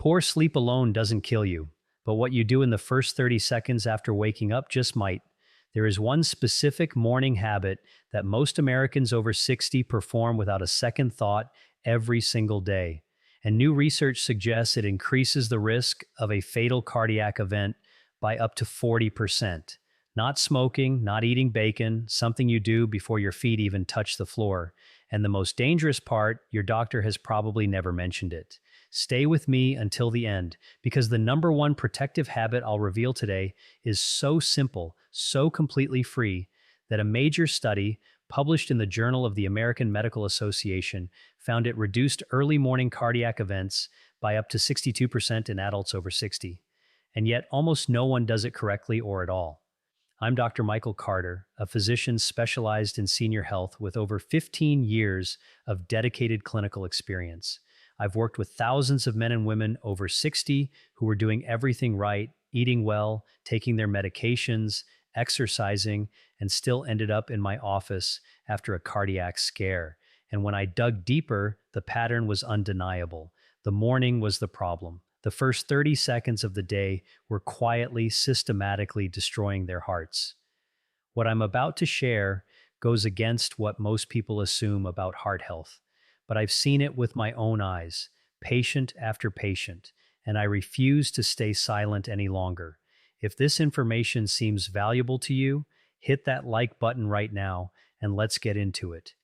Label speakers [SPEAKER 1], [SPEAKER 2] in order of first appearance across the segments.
[SPEAKER 1] Poor sleep alone doesn't kill you, but what you do in the first 30 seconds after waking up just might. There is one specific morning habit that most Americans over 60 perform without a second thought every single day. And new research suggests it increases the risk of a fatal cardiac event by up to 40%. Not smoking, not eating bacon, something you do before your feet even touch the floor. And the most dangerous part, your doctor has probably never mentioned it. Stay with me until the end, because the number one protective habit I'll reveal today is so simple, so completely free, that a major study published in the Journal of the American Medical Association found it reduced early morning cardiac events by up to 62% in adults over 60. And yet almost no one does it correctly or at all. I'm Dr. Michael Carter, a physician specialized in senior health with over 15 years of dedicated clinical experience. I've worked with thousands of men and women over 60 who were doing everything right, eating well, taking their medications, exercising, and still ended up in my office after a cardiac scare. And when I dug deeper, the pattern was undeniable. The morning was the problem. The first 30 seconds of the day were quietly, systematically destroying their hearts. What I'm about to share goes against what most people assume about heart health, but I've seen it with my own eyes, patient after patient, and I refuse to stay silent any longer. If this information seems valuable to you, hit that like button right now and let's get into it.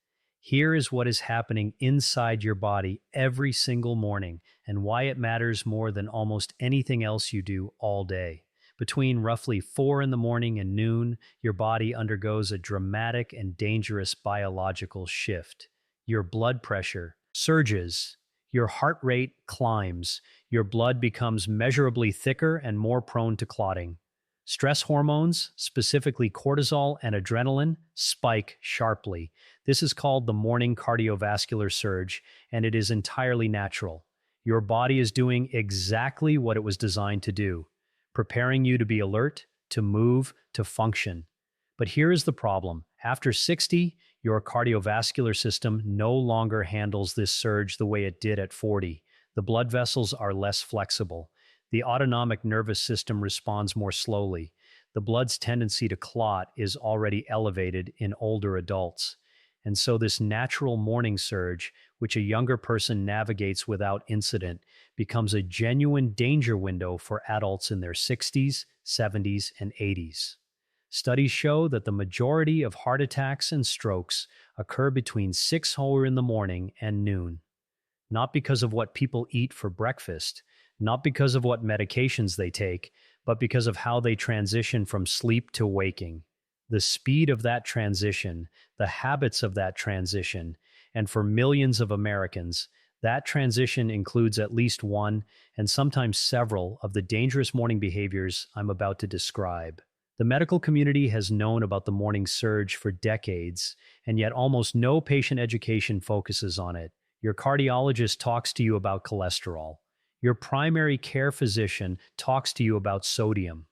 [SPEAKER 1] Here is what is happening inside your body every single morning and why it matters more than almost anything else you do all day. Between roughly 4 in the morning and noon, your body undergoes a dramatic and dangerous biological shift. Your blood pressure surges, your heart rate climbs, your blood becomes measurably thicker and more prone to clotting. Stress hormones, specifically cortisol and adrenaline, spike sharply. This is called the morning cardiovascular surge, and it is entirely natural. Your body is doing exactly what it was designed to do, preparing you to be alert, to move, to function. But here is the problem. After 60, your cardiovascular system no longer handles this surge the way it did at 40. The blood vessels are less flexible. The autonomic nervous system responds more slowly. The blood's tendency to clot is already elevated in older adults. And so this natural morning surge, which a younger person navigates without incident, becomes a genuine danger window for adults in their 60s, 70s, and 80s. Studies show that the majority of heart attacks and strokes occur between 6 in the morning and noon. Not because of what people eat for breakfast, not because of what medications they take, but because of how they transition from sleep to waking. The speed of that transition, the habits of that transition, and for millions of Americans, that transition includes at least one and sometimes several of the dangerous morning behaviors I'm about to describe. The medical community has known about the morning surge for decades, and yet almost no patient education focuses on it. Your cardiologist talks to you about cholesterol. Your primary care physician talks to you about sodium.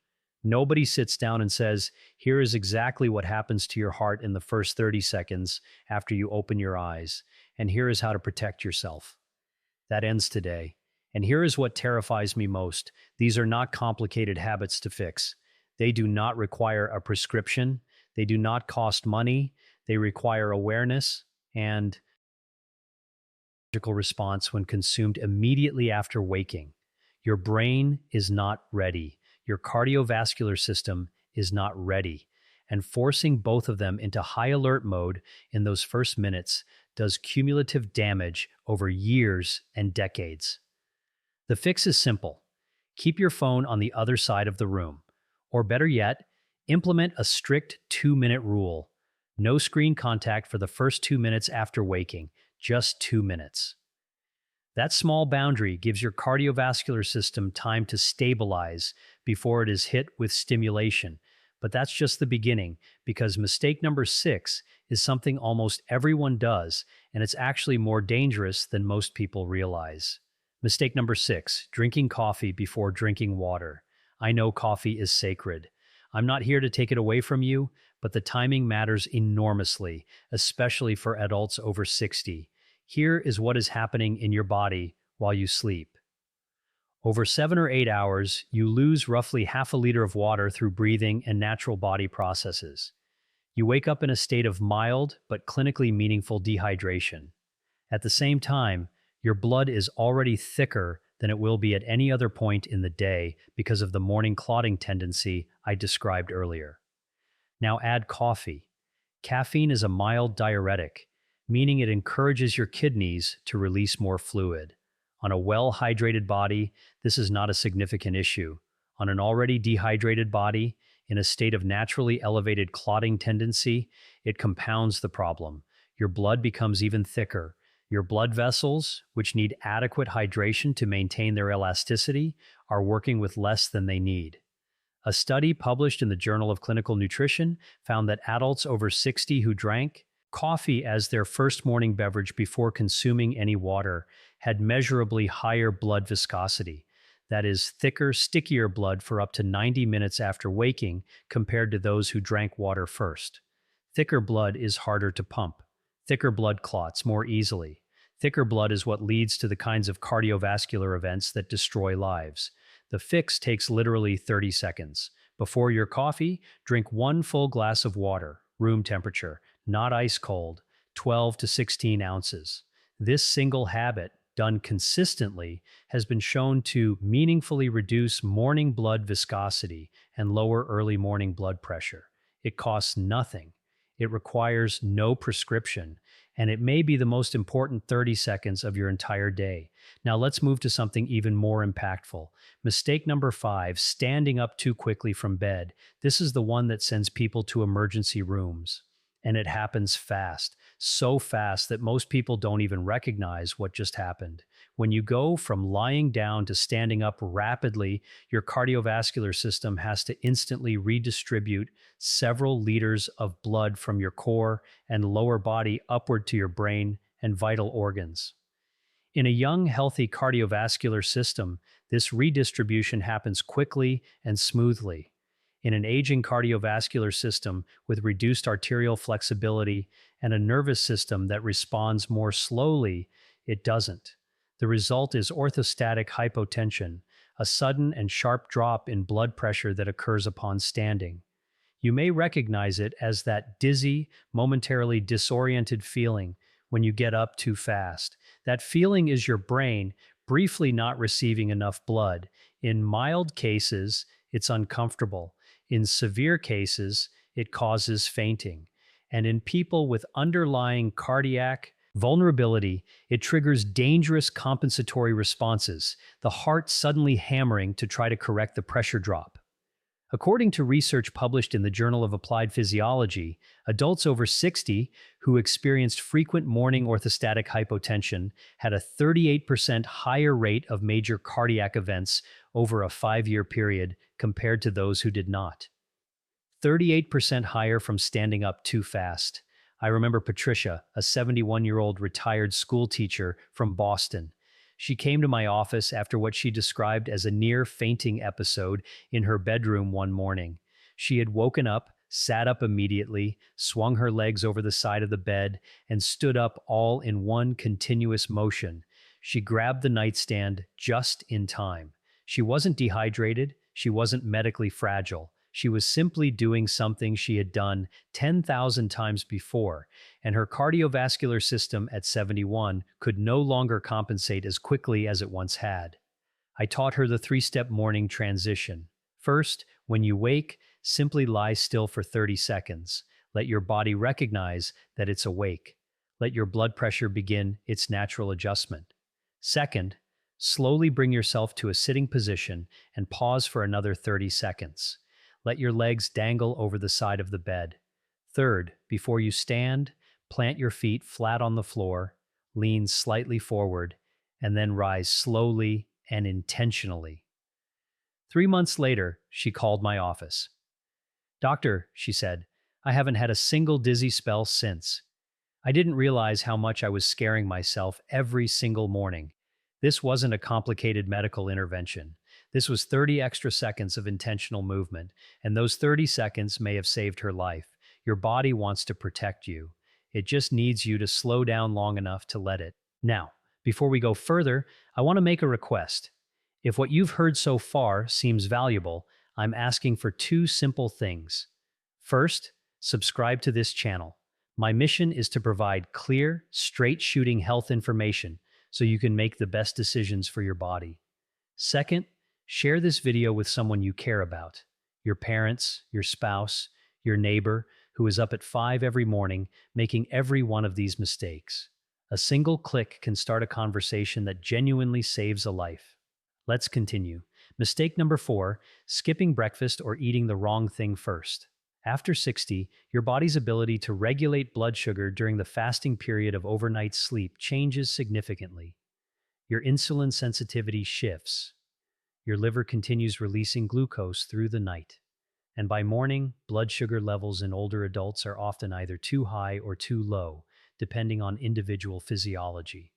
[SPEAKER 1] Nobody sits down and says, here is exactly what happens to your heart in the first 30 seconds after you open your eyes, and here is how to protect yourself. That ends today. And here is what terrifies me most. These are not complicated habits to fix. They do not require a prescription. They do not cost money. They require awareness and response when consumed immediately after waking. Your brain is not ready. Your cardiovascular system is not ready. And forcing both of them into high alert mode in those first minutes does cumulative damage over years and decades. The fix is simple. Keep your phone on the other side of the room. Or better yet, implement a strict 2-minute rule. No screen contact for the first 2 minutes after waking. Just 2 minutes. That small boundary gives your cardiovascular system time to stabilize before it is hit with stimulation. But that's just the beginning, because mistake number 6 is something almost everyone does, and it's actually more dangerous than most people realize. Mistake number 6, drinking coffee before drinking water. I know coffee is sacred. I'm not here to take it away from you, but the timing matters enormously, especially for adults over 60. Here is what is happening in your body while you sleep. Over 7 or 8 hours, you lose roughly half a liter of water through breathing and natural body processes. You wake up in a state of mild but clinically meaningful dehydration. At the same time, your blood is already thicker than it will be at any other point in the day because of the morning clotting tendency I described earlier. Now add coffee. Caffeine is a mild diuretic, meaning it encourages your kidneys to release more fluid. On a well hydrated body, this is not a significant issue. On an already dehydrated body, in a state of naturally elevated clotting tendency, it compounds the problem. Your blood becomes even thicker. Your blood vessels, which need adequate hydration to maintain their elasticity, are working with less than they need. A study published in the Journal of Clinical Nutrition found that adults over 60 who drank coffee as their first morning beverage before consuming any water had measurably higher blood viscosity, that is, thicker, stickier blood for up to 90 minutes after waking compared to those who drank water first. Thicker blood is harder to pump. Thicker blood clots more easily. Thicker blood is what leads to the kinds of cardiovascular events that destroy lives. The fix takes literally 30 seconds. Before your coffee, drink one full glass of water, room temperature, not ice cold, 12 to 16 ounces. This single habit, done consistently, has been shown to meaningfully reduce morning blood viscosity and lower early morning blood pressure. It costs nothing. It requires no prescription, and it may be the most important 30 seconds of your entire day. Now let's move to something even more impactful. Mistake number 5, standing up too quickly from bed. This is the one that sends people to emergency rooms. And it happens fast, so fast that most people don't even recognize what just happened. When you go from lying down to standing up rapidly, your cardiovascular system has to instantly redistribute several liters of blood from your core and lower body upward to your brain and vital organs. In a young, healthy cardiovascular system, this redistribution happens quickly and smoothly. In an aging cardiovascular system with reduced arterial flexibility and a nervous system that responds more slowly, it doesn't. The result is orthostatic hypotension, a sudden and sharp drop in blood pressure that occurs upon standing. You may recognize it as that dizzy, momentarily disoriented feeling when you get up too fast. That feeling is your brain briefly not receiving enough blood. In mild cases, it's uncomfortable. In severe cases, it causes fainting. And in people with underlying cardiac vulnerability, it triggers dangerous compensatory responses, the heart suddenly hammering to try to correct the pressure drop. According to research published in the Journal of Applied Physiology, adults over 60 who experienced frequent morning orthostatic hypotension had a 38% higher rate of major cardiac events over a 5-year period compared to those who did not. 38% higher from standing up too fast. I remember Patricia, a 71-year-old retired school teacher from Boston. She came to my office after what she described as a near fainting episode in her bedroom one morning. She had woken up, sat up immediately, swung her legs over the side of the bed, and stood up all in one continuous motion. She grabbed the nightstand just in time. She wasn't dehydrated. She wasn't medically fragile. She was simply doing something she had done 10,000 times before, and her cardiovascular system at 71 could no longer compensate as quickly as it once had. I taught her the 3-step morning transition. First, when you wake, simply lie still for 30 seconds. Let your body recognize that it's awake. Let your blood pressure begin its natural adjustment. Second, slowly bring yourself to a sitting position and pause for another 30 seconds. Let your legs dangle over the side of the bed. Third, before you stand, plant your feet flat on the floor, lean slightly forward, and then rise slowly and intentionally. 3 months later, she called my office. "Doctor," she said, "I haven't had a single dizzy spell since. I didn't realize how much I was scaring myself every single morning. This wasn't a complicated medical intervention. This was 30 extra seconds of intentional movement, and those 30 seconds may have saved her life. Your body wants to protect you. It just needs you to slow down long enough to let it." Now, before we go further, I want to make a request. If what you've heard so far seems valuable, I'm asking for two simple things. First, subscribe to this channel. My mission is to provide clear, straight shooting health information so you can make the best decisions for your body. Second, share this video with someone you care about, your parents, your spouse, your neighbor who is up at 5 every morning making every one of these mistakes. A single click can start a conversation that genuinely saves a life. Let's continue. Mistake number 4, skipping breakfast or eating the wrong thing first. After 60, your body's ability to regulate blood sugar during the fasting period of overnight sleep changes significantly. Your insulin sensitivity shifts. Your liver continues releasing glucose through the night. And by morning, blood sugar levels in older adults are often either too high or too low, depending on individual physiology.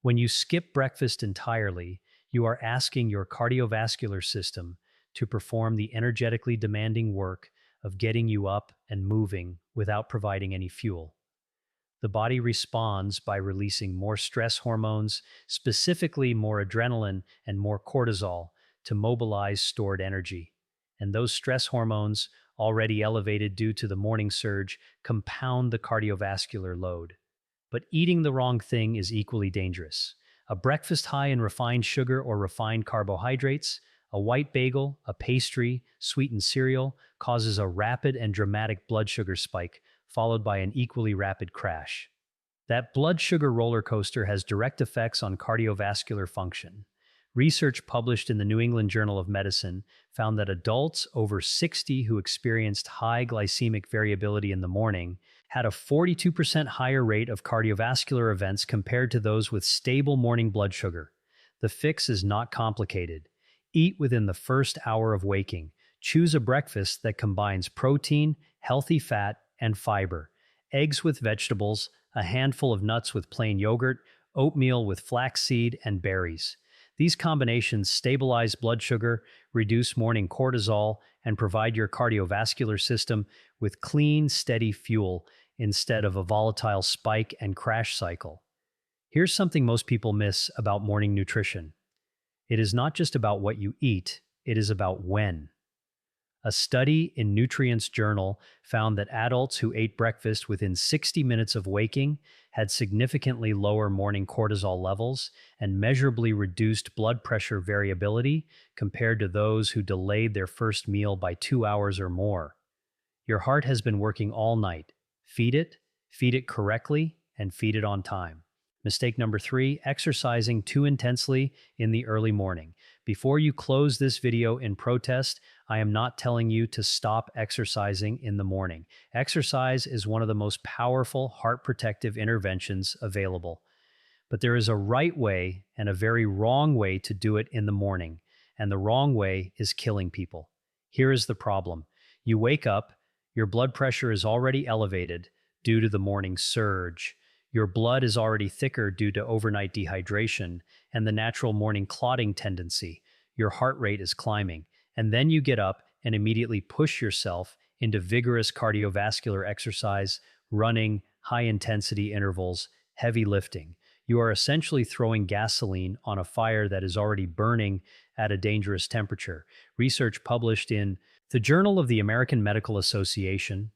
[SPEAKER 1] When you skip breakfast entirely, you are asking your cardiovascular system to perform the energetically demanding work of getting you up and moving without providing any fuel. The body responds by releasing more stress hormones, specifically more adrenaline and more cortisol, to mobilize stored energy. And those stress hormones, already elevated due to the morning surge, compound the cardiovascular load. But eating the wrong thing is equally dangerous. A breakfast high in refined sugar or refined carbohydrates, a white bagel, a pastry, sweetened cereal, causes a rapid and dramatic blood sugar spike, followed by an equally rapid crash. That blood sugar roller coaster has direct effects on cardiovascular function. Research published in the New England Journal of Medicine found that adults over 60 who experienced high glycemic variability in the morning had a 42% higher rate of cardiovascular events compared to those with stable morning blood sugar. The fix is not complicated. Eat within the first hour of waking. Choose a breakfast that combines protein, healthy fat, and fiber. Eggs with vegetables, a handful of nuts with plain yogurt, oatmeal with flaxseed, and berries. These combinations stabilize blood sugar, reduce morning cortisol, and provide your cardiovascular system with clean, steady fuel instead of a volatile spike and crash cycle. Here's something most people miss about morning nutrition. It is not just about what you eat, it is about when. A study in Nutrients Journal found that adults who ate breakfast within 60 minutes of waking had significantly lower morning cortisol levels and measurably reduced blood pressure variability compared to those who delayed their first meal by 2 hours or more. Your heart has been working all night. Feed it correctly, and feed it on time. Mistake number 3, exercising too intensely in the early morning. Before you close this video in protest, I am not telling you to stop exercising in the morning. Exercise is one of the most powerful heart protective interventions available. But there is a right way and a very wrong way to do it in the morning, and the wrong way is killing people. Here is the problem. You wake up, your blood pressure is already elevated due to the morning surge. Your blood is already thicker due to overnight dehydration and the natural morning clotting tendency. Your heart rate is climbing. And then you get up and immediately push yourself into vigorous cardiovascular exercise, running, high-intensity intervals, heavy lifting. You are essentially throwing gasoline on a fire that is already burning at a dangerous temperature. Research published in the Journal of the American Medical Association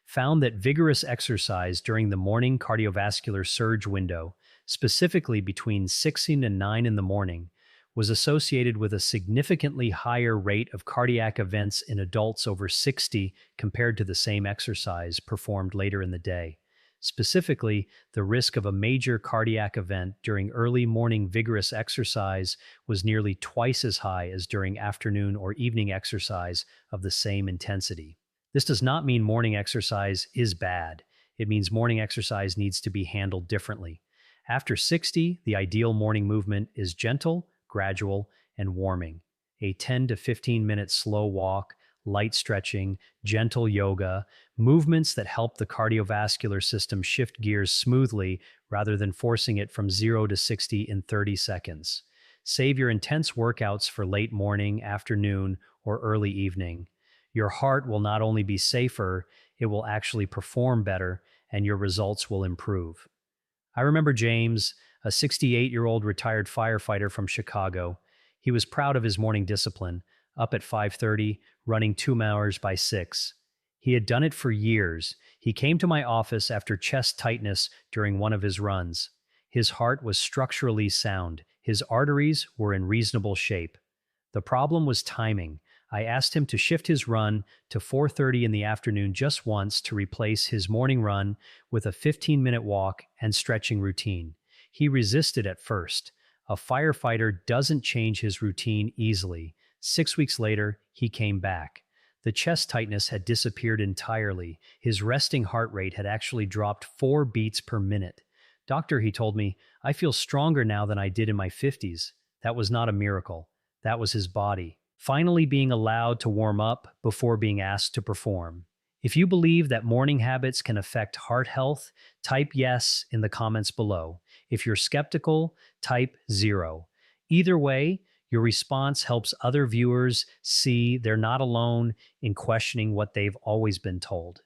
[SPEAKER 1] found that vigorous exercise during the morning cardiovascular surge window, specifically between 6 and 9 in the morning, was associated with a significantly higher rate of cardiac events in adults over 60 compared to the same exercise performed later in the day. Specifically, the risk of a major cardiac event during early morning vigorous exercise was nearly twice as high as during afternoon or evening exercise of the same intensity. This does not mean morning exercise is bad. It means morning exercise needs to be handled differently. After 60, the ideal morning movement is gentle, gradual, and warming. A 10 to 15 minute slow walk, light stretching, gentle yoga, movements that help the cardiovascular system shift gears smoothly rather than forcing it from 0 to 60 in 30 seconds. Save your intense workouts for late morning, afternoon, or early evening. Your heart will not only be safer, it will actually perform better, and your results will improve. I remember James, a 68-year-old retired firefighter from Chicago. He was proud of his morning discipline, up at 5:30, running 2 hours by 6. He had done it for years. He came to my office after chest tightness during one of his runs. His heart was structurally sound. His arteries were in reasonable shape. The problem was timing. I asked him to shift his run to 4:30 in the afternoon just once to replace his morning run with a 15-minute walk and stretching routine. He resisted at first. A firefighter doesn't change his routine easily. 6 weeks later, he came back. The chest tightness had disappeared entirely. His resting heart rate had actually dropped 4 beats per minute. Doctor, he told me, I feel stronger now than I did in my 50s. That was not a miracle. That was his body finally being allowed to warm up before being asked to perform. If you believe that morning habits can affect heart health, type yes in the comments below. If you're skeptical, type 0. Either way, your response helps other viewers see they're not alone in questioning what they've always been told.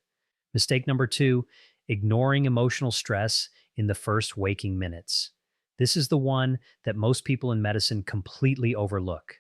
[SPEAKER 1] Mistake number 2, ignoring emotional stress in the first waking minutes. This is the one that most people in medicine completely overlook.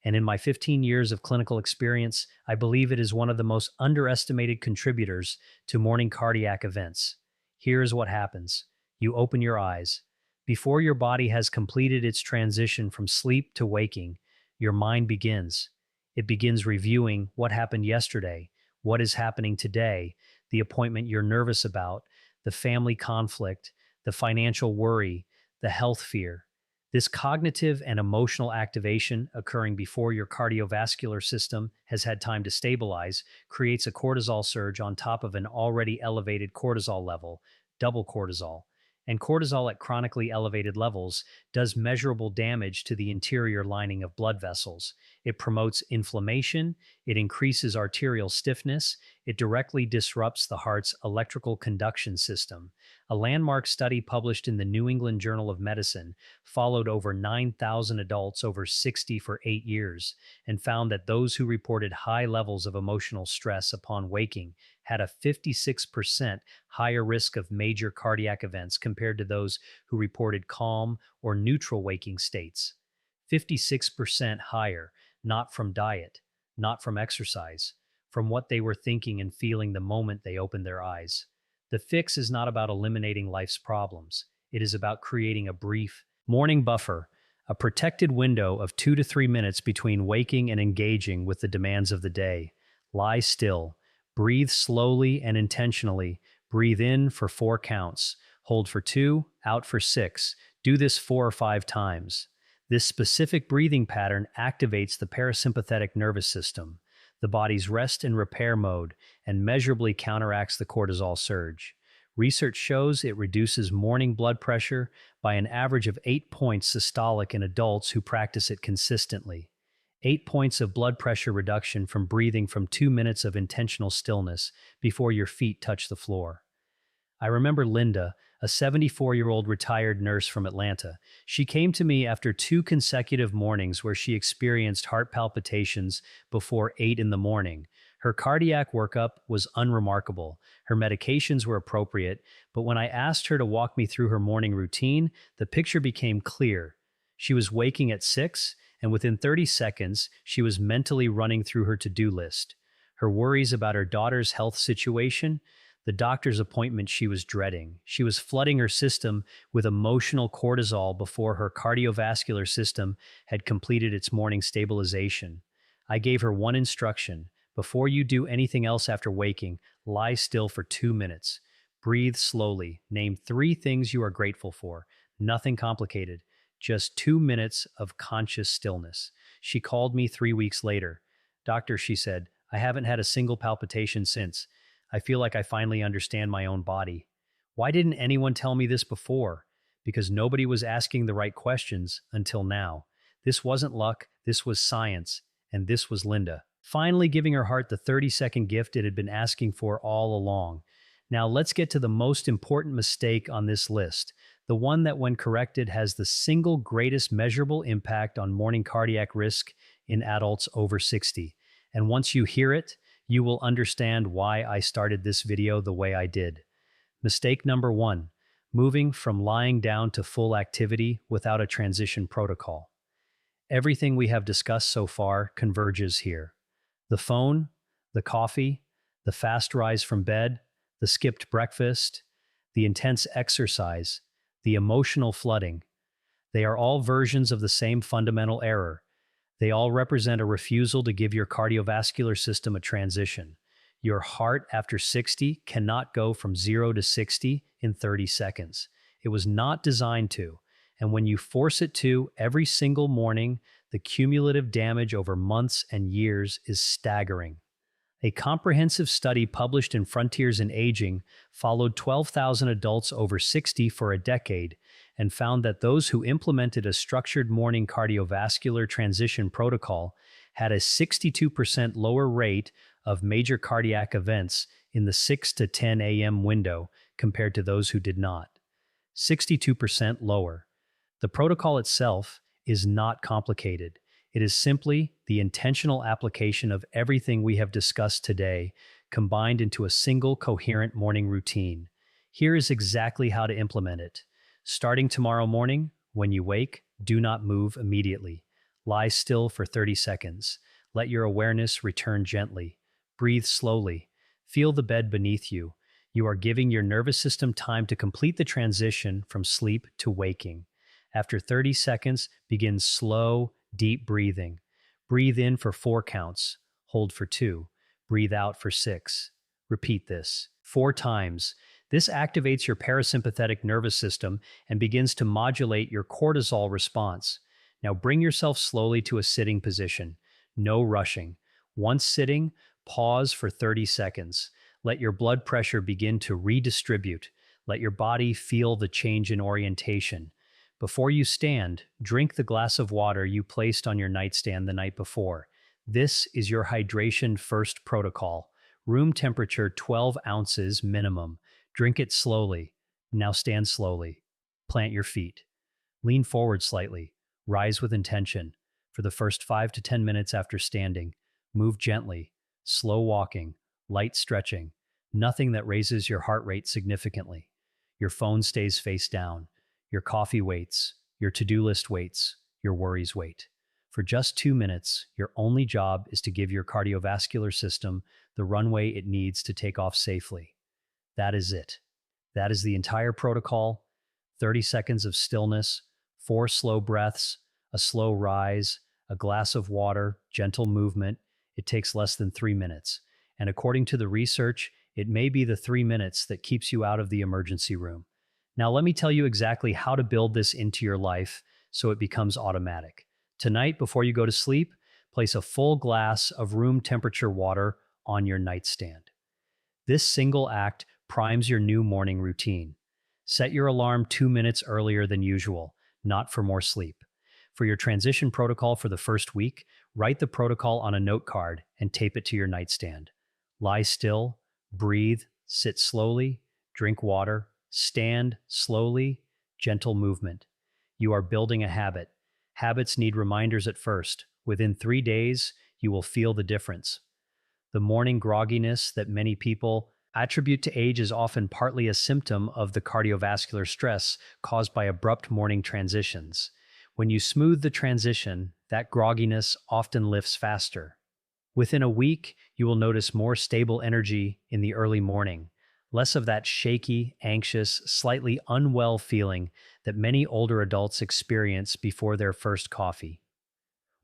[SPEAKER 1] And in my 15 years of clinical experience, I believe it is one of the most underestimated contributors to morning cardiac events. Here's what happens. You open your eyes. Before your body has completed its transition from sleep to waking, your mind begins. It begins reviewing what happened yesterday, what is happening today, the appointment you're nervous about, the family conflict, the financial worry, the health fear. This cognitive and emotional activation occurring before your cardiovascular system has had time to stabilize creates a cortisol surge on top of an already elevated cortisol level, double cortisol. And cortisol at chronically elevated levels does measurable damage to the interior lining of blood vessels. It promotes inflammation, it increases arterial stiffness, it directly disrupts the heart's electrical conduction system. A landmark study published in the New England Journal of Medicine followed over 9,000 adults over 60 for 8 years and found that those who reported high levels of emotional stress upon waking had a 56% higher risk of major cardiac events compared to those who reported calm or neutral waking states. 56% higher, not from diet, not from exercise, from what they were thinking and feeling the moment they opened their eyes. The fix is not about eliminating life's problems. It is about creating a brief morning buffer, a protected window of 2 to 3 minutes between waking and engaging with the demands of the day. Lie still. Breathe slowly and intentionally. Breathe in for 4 counts. Hold for 2, out for 6. Do this 4 or 5 times. This specific breathing pattern activates the parasympathetic nervous system, the body's rest and repair mode, and measurably counteracts the cortisol surge. Research shows it reduces morning blood pressure by an average of 8 points systolic in adults who practice it consistently. 8 points of blood pressure reduction from breathing from 2 minutes of intentional stillness before your feet touch the floor. I remember Linda, a 74-year-old retired nurse from Atlanta. She came to me after 2 consecutive mornings where she experienced heart palpitations before 8 in the morning. Her cardiac workup was unremarkable. Her medications were appropriate, but when I asked her to walk me through her morning routine, the picture became clear. She was waking at 6, and within 30 seconds, she was mentally running through her to-do list. Her worries about her daughter's health situation, the doctor's appointment she was dreading. She was flooding her system with emotional cortisol before her cardiovascular system had completed its morning stabilization. I gave her one instruction. Before you do anything else after waking, lie still for 2 minutes. Breathe slowly. Name 3 things you are grateful for. Nothing complicated. Just 2 minutes of conscious stillness. She called me 3 weeks later. Doctor, she said, I haven't had a single palpitation since. I feel like I finally understand my own body. Why didn't anyone tell me this before? Because nobody was asking the right questions until now. This wasn't luck, this was science, and this was Linda. Finally giving her heart the 30-second gift it had been asking for all along. Now let's get to the most important mistake on this list, the one that when corrected has the single greatest measurable impact on morning cardiac risk in adults over 60. And once you hear it, you will understand why I started this video the way I did. Mistake number 1, moving from lying down to full activity without a transition protocol. Everything we have discussed so far converges here. The phone, the coffee, the fast rise from bed, the skipped breakfast, the intense exercise, the emotional flooding. They are all versions of the same fundamental error. They all represent a refusal to give your cardiovascular system a transition. Your heart after 60 cannot go from 0 to 60 in 30 seconds. It was not designed to. And when you force it to every single morning, the cumulative damage over months and years is staggering. A comprehensive study published in Frontiers in Aging followed 12,000 adults over 60 for a decade and found that those who implemented a structured morning cardiovascular transition protocol had a 62% lower rate of major cardiac events in the 6 to 10 a.m. window compared to those who did not. 62% lower. The protocol itself is not complicated. It is simply the intentional application of everything we have discussed today, combined into a single coherent morning routine. Here is exactly how to implement it. Starting tomorrow morning, when you wake, do not move immediately. Lie still for 30 seconds. Let your awareness return gently. Breathe slowly. Feel the bed beneath you. You are giving your nervous system time to complete the transition from sleep to waking. After 30 seconds, begin slow, deep breathing. Breathe in for 4 counts. Hold for 2. Breathe out for 6. Repeat this 4 times. This activates your parasympathetic nervous system and begins to modulate your cortisol response. Now bring yourself slowly to a sitting position. No rushing. Once sitting, pause for 30 seconds. Let your blood pressure begin to redistribute. Let your body feel the change in orientation. Before you stand, drink the glass of water you placed on your nightstand the night before. This is your hydration first protocol. Room temperature 12 ounces minimum. Drink it slowly. Now stand slowly. Plant your feet. Lean forward slightly. Rise with intention. For the first 5 to 10 minutes after standing, move gently. Slow walking. Light stretching. Nothing that raises your heart rate significantly. Your phone stays face down. Your coffee waits, your to-do list waits, your worries wait. For just 2 minutes, your only job is to give your cardiovascular system the runway it needs to take off safely. That is it. That is the entire protocol. 30 seconds of stillness, 4 slow breaths, a slow rise, a glass of water, gentle movement. It takes less than 3 minutes. And according to the research, it may be the 3 minutes that keeps you out of the emergency room. Now, let me tell you exactly how to build this into your life so it becomes automatic. Tonight, before you go to sleep, place a full glass of room temperature water on your nightstand. This single act primes your new morning routine. Set your alarm 2 minutes earlier than usual, not for more sleep. For your transition protocol for the first week, write the protocol on a note card and tape it to your nightstand. Lie still, breathe, sit slowly, drink water, stand slowly, gentle movement. You are building a habit. Habits need reminders at first. Within 3 days, you will feel the difference. The morning grogginess that many people attribute to age is often partly a symptom of the cardiovascular stress caused by abrupt morning transitions. When you smooth the transition, that grogginess often lifts faster. Within a week, you will notice more stable energy in the early morning, less of that shaky, anxious, slightly unwell feeling that many older adults experience before their first coffee.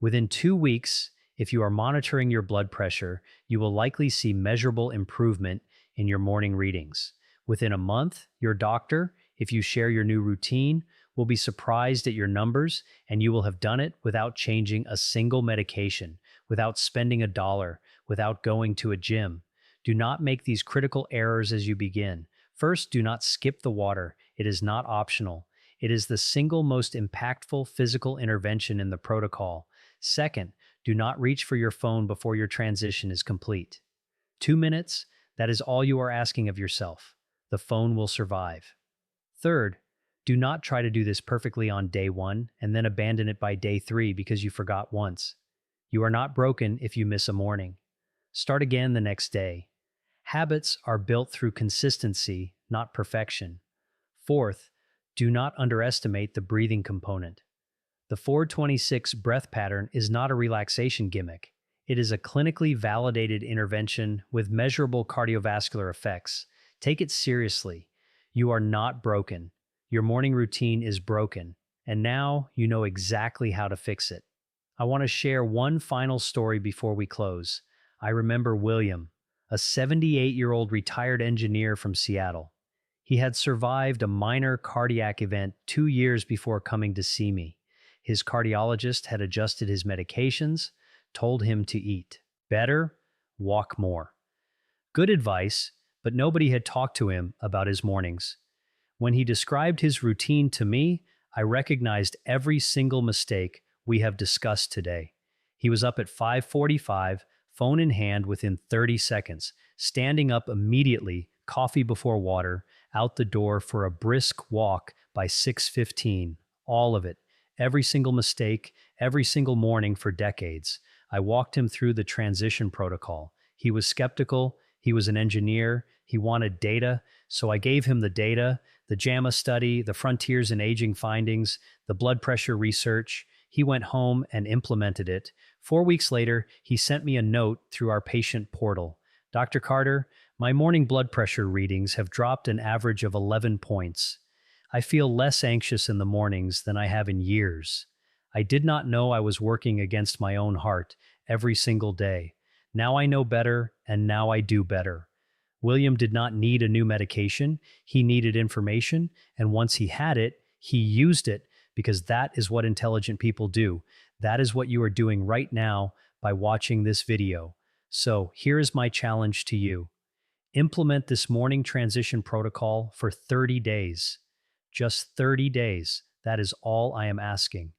[SPEAKER 1] Within 2 weeks, if you are monitoring your blood pressure, you will likely see measurable improvement in your morning readings. Within a month, your doctor, if you share your new routine, will be surprised at your numbers, and you will have done it without changing a single medication, without spending a dollar, without going to a gym. Do not make these critical errors as you begin. First, do not skip the water. It is not optional. It is the single most impactful physical intervention in the protocol. Second, do not reach for your phone before your transition is complete. 2 minutes, that is all you are asking of yourself. The phone will survive. Third, do not try to do this perfectly on day 1 and then abandon it by day 3 because you forgot once. You are not broken if you miss a morning. Start again the next day. Habits are built through consistency, not perfection. Fourth, do not underestimate the breathing component. The 426 breath pattern is not a relaxation gimmick. It is a clinically validated intervention with measurable cardiovascular effects. Take it seriously. You are not broken. Your morning routine is broken, and now you know exactly how to fix it. I want to share one final story before we close. I remember William, a 78-year-old retired engineer from Seattle. He had survived a minor cardiac event 2 years before coming to see me. His cardiologist had adjusted his medications, told him to eat better, walk more. Good advice, but nobody had talked to him about his mornings. When he described his routine to me, I recognized every single mistake we have discussed today. He was up at 5:45, phone in hand within 30 seconds, standing up immediately, coffee before water, out the door for a brisk walk by 6:15. All of it. Every single mistake, every single morning for decades. I walked him through the transition protocol. He was skeptical. He was an engineer. He wanted data. So I gave him the data, the JAMA study, the Frontiers in Aging findings, the blood pressure research. He went home and implemented it. 4 weeks later, he sent me a note through our patient portal. Dr. Carter, my morning blood pressure readings have dropped an average of 11 points. I feel less anxious in the mornings than I have in years. I did not know I was working against my own heart every single day. Now I know better, and now I do better. William did not need a new medication. He needed information, and once he had it, he used it because that is what intelligent people do. That is what you are doing right now by watching this video. So here is my challenge to you. Implement this morning transition protocol for 30 days. Just 30 days. That is all I am asking.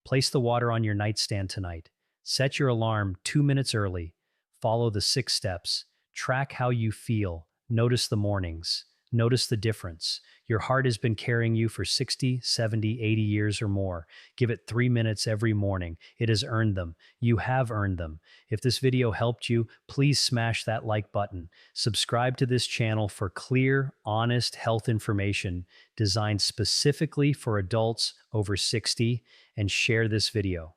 [SPEAKER 1] Place the water on your nightstand tonight. Set your alarm 2 minutes early. Follow the 6 steps. Track how you feel. Notice the mornings. Notice the difference. Your heart has been carrying you for 60, 70, 80 years or more. Give it 3 minutes every morning. It has earned them. You have earned them. If this video helped you, please smash that like button. Subscribe to this channel for clear, honest health information designed specifically for adults over 60, and share this video.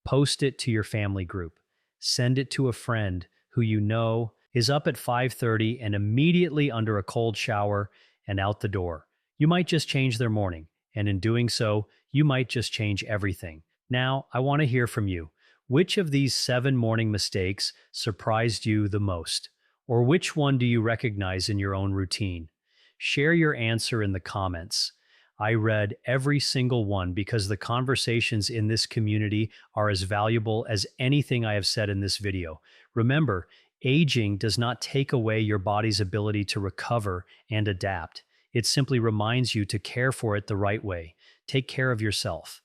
[SPEAKER 1] Post it to your family group. Send it to a friend who you know is up at 5:30 and immediately under a cold shower and out the door. You might just change their morning, and in doing so, you might just change everything. Now, I want to hear from you. Which of these 7 morning mistakes surprised you the most? Or which one do you recognize in your own routine? Share your answer in the comments. I read every single one because the conversations in this community are as valuable as anything I have said in this video. Remember, aging does not take away your body's ability to recover and adapt. It simply reminds you to care for it the right way. Take care of yourself.